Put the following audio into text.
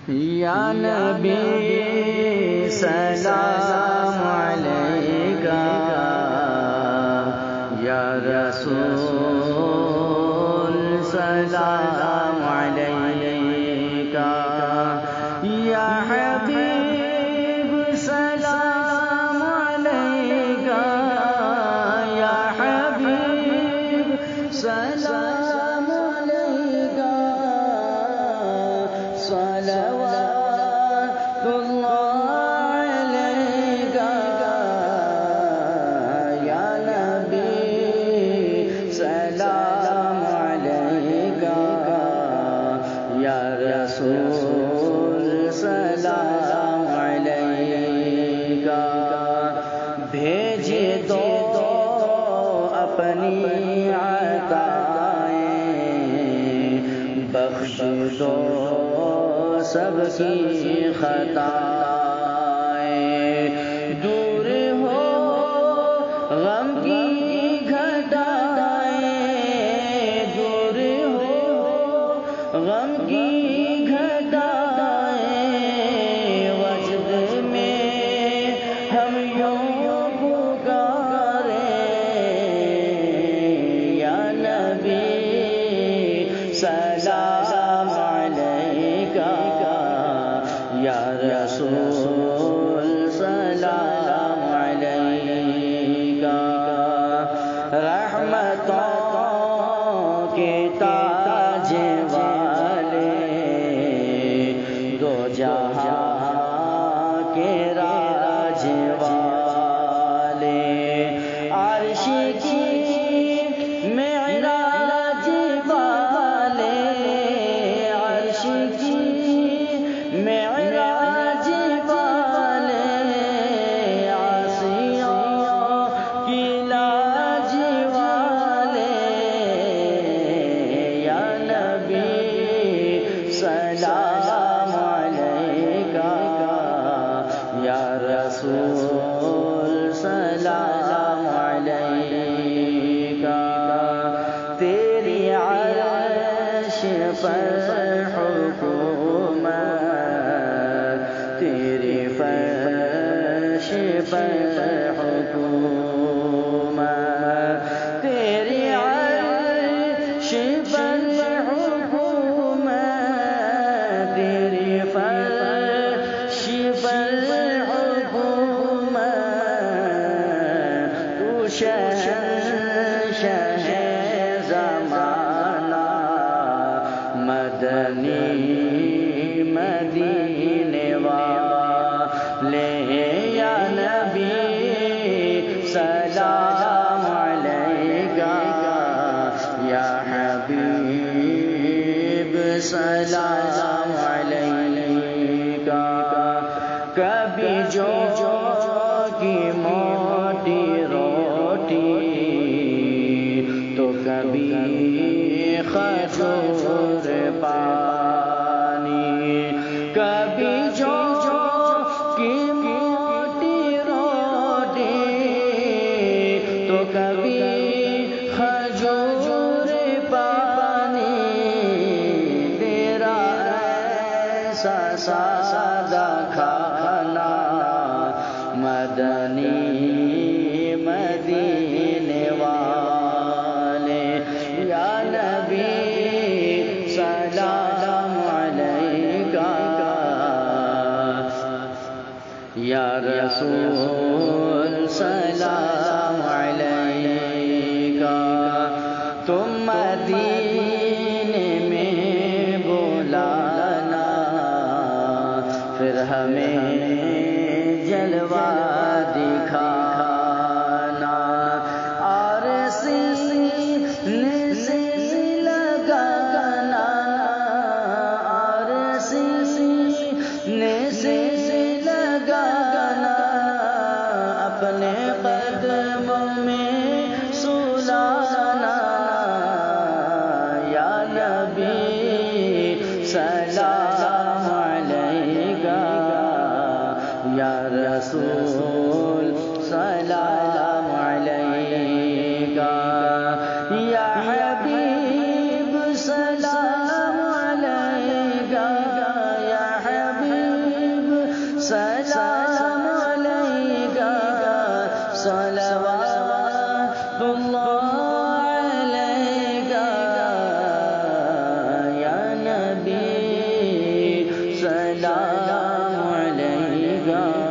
یا نبی سلام علیکہ، یا رسول سلام علیکہ، یا حبیب سلام علیکہ، یا حبیب سلام علیکہ، صلوات اللہ علیکہ، یا نبی سلام علیکہ، یا رسول سلام علیکہ، بھیج دو اپنی عطائیں، بخش دو سب کی خطائیں، دور ہو غم کی گھٹائیں، دور ہو غم کی گھٹائیں، وجد میں ہم یوں پکاریں، یا نبی سلام علیکہ، یا رسول سلام علیکہ، رحمتوں کے تاج والے، دو جہاں کے راج والے، عرش کی معراج والے، عرش کی معراج والے، عاصیوں کی لاج والے، یا نبی سلام علیکہ، یا رسول سلام علیکہ، تیری عرش پر حکومت، تیری فرش پر حکومت، تیری عرش پر حکومت، تیری فرش پر حکومت، تو شہنشاہ زمانہ، مدنی مدینے والے، یا نبی سلام علیکہ، یا حبیب سلام علیکہ، کبھی جو کی موٹی روٹی تو کبھی کھجور پانی، کبھی جو کی موٹی روٹی تو کبھی کھجور پانی، تیرا ایسا سادہ کھانا، مدنی مدینے والے، یا نبی سلام علیکہ، یا رسول سلام علیکہ، تم مدینے میں بلانا، پھر ہمیں جلوہ دکھانا، اور سینے سے لگانا، اور سینے سے لگانا، اپنے قدموں میں سلانا، یا نبی سلام علیکہ، یا رسول سلام علیکہ، یا حبیب سلام علیکہ، یا سلام علیکہ صلوات اللہ علیکہ یا نبی سلام علیکہ